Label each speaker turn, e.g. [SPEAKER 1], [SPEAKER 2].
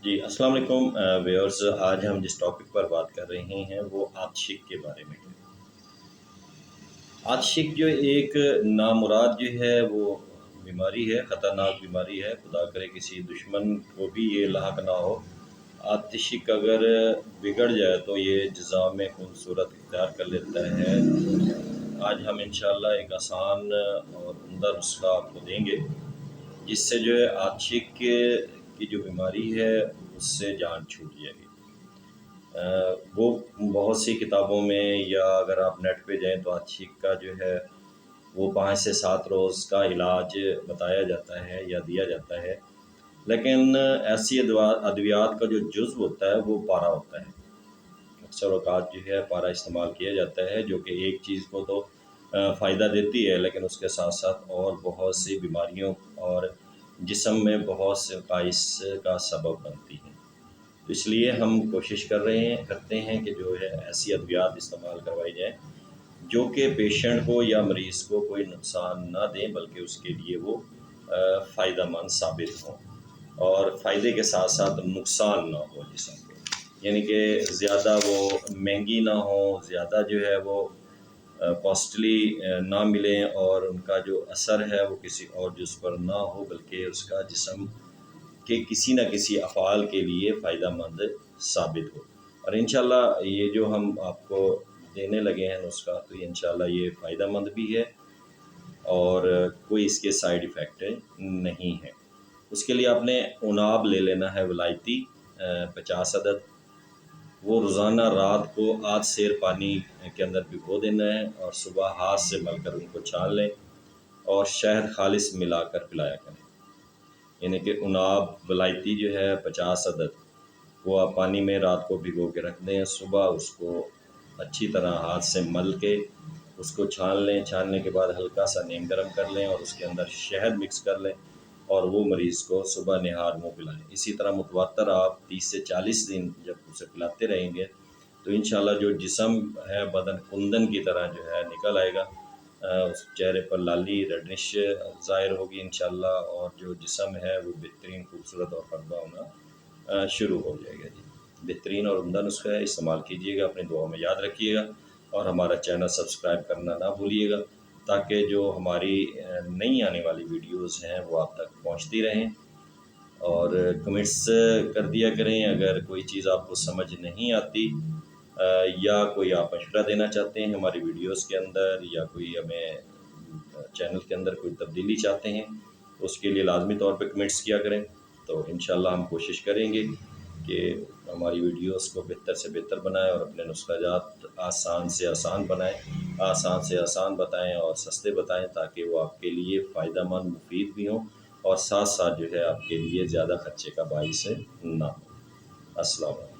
[SPEAKER 1] جی السلام علیکم ویورز، آج ہم جس ٹاپک پر بات کر رہے ہیں وہ عاطشک کے بارے میں ہے۔ عاطشک جو ایک نامراد جو ہے وہ بیماری ہے، خطرناک بیماری ہے، خدا کرے کسی دشمن کو بھی یہ لاحق نہ ہو۔ عاطشک اگر بگڑ جائے تو یہ جزام خون صورت اختیار کر لیتا ہے۔ آج ہم انشاءاللہ ایک آسان اور عمدہ نسخہ آپ کو دیں گے جس سے جو ہے عاطشک کی جو بیماری ہے اس سے جان چھوٹ جائے گی۔ وہ بہت سی کتابوں میں یا اگر آپ نیٹ پہ جائیں تو عاطشک کا جو ہے وہ 5 سے 7 روز کا علاج بتایا جاتا ہے یا دیا جاتا ہے، لیکن ایسی ادویات کا جو جزو ہوتا ہے وہ پارا ہوتا ہے۔ اکثر اوقات جو ہے پارا استعمال کیا جاتا ہے جو کہ ایک چیز کو تو فائدہ دیتی ہے، لیکن اس کے ساتھ ساتھ اور بہت سی بیماریوں اور جسم میں بہت سے نقائص کا سبب بنتی ہیں۔ اس لیے ہم کوشش کرتے ہیں کہ جو ہے ایسی ادویات استعمال کروائی جائیں جو کہ پیشنٹ کو یا مریض کو کوئی نقصان نہ دیں، بلکہ اس کے لیے وہ فائدہ مند ثابت ہوں، اور فائدے کے ساتھ ساتھ نقصان نہ ہو جسم کو، یعنی کہ زیادہ وہ مہنگی نہ ہو، زیادہ جو ہے وہ کاسٹلی نہ ملیں، اور ان کا جو اثر ہے وہ کسی اور جس پر نہ ہو، بلکہ اس کا جسم کے کسی نہ کسی افعال کے لیے فائدہ مند ثابت ہو۔ اور انشاءاللہ یہ جو ہم آپ کو دینے لگے ہیں نسخہ، تو انشاءاللہ یہ فائدہ مند بھی ہے اور کوئی اس کے سائیڈ ایفیکٹ نہیں ہے۔ اس کے لیے آپ نے عناب لے لینا ہے ولائتی 50 عدد، وہ روزانہ رات کو آدھ سیر پانی کے اندر بھگو دینا ہے اور صبح ہاتھ سے مل کر ان کو چھان لیں اور شہد خالص ملا کر پلایا کریں۔ یعنی کہ عناب ولائتی جو ہے 50 عدد وہ آپ پانی میں رات کو بھگو کے رکھ دیں، صبح اس کو اچھی طرح ہاتھ سے مل کے اس کو چھان لیں، چھاننے کے بعد ہلکا سا نیم گرم کر لیں اور اس کے اندر شہد مکس کر لیں اور وہ مریض کو صبح نہار منہ پلائیں۔ اسی طرح متواتر آپ 30 سے 40 دن جب اسے پلاتے رہیں گے تو انشاءاللہ جو جسم ہے بدن کندن کی طرح جو ہے نکل آئے گا، اس چہرے پر لالی ریڈنش ظاہر ہوگی انشاءاللہ، اور جو جسم ہے وہ بہترین خوبصورت اور فربہ ہونا شروع ہو جائے گا۔ جی بہترین اور عمدہ نسخہ ہے، استعمال کیجیے گا، اپنی دعاؤں میں یاد رکھیے گا، اور ہمارا چینل سبسکرائب کرنا نہ بھولیے گا تاکہ جو ہماری نئی آنے والی ویڈیوز ہیں وہ آپ تک پہنچتی رہیں۔ اور کمنٹس کر دیا کریں اگر کوئی چیز آپ کو سمجھ نہیں آتی، یا کوئی آپ مشورہ دینا چاہتے ہیں ہماری ویڈیوز کے اندر، یا کوئی ہمیں چینل کے اندر کوئی تبدیلی چاہتے ہیں، تو اس کے لیے لازمی طور پہ کمنٹس کیا کریں۔ تو انشاءاللہ ہم کوشش کریں گے کہ ہماری ویڈیوز کو بہتر سے بہتر بنائیں اور اپنے نسخہ جات آسان سے آسان بنائیں، آسان سے آسان بتائیں اور سستے بتائیں، تاکہ وہ آپ کے لیے فائدہ مند مفید بھی ہوں اور ساتھ ساتھ جو ہے آپ کے لیے زیادہ خرچے کا باعث نہ ہو۔ السلام علیکم۔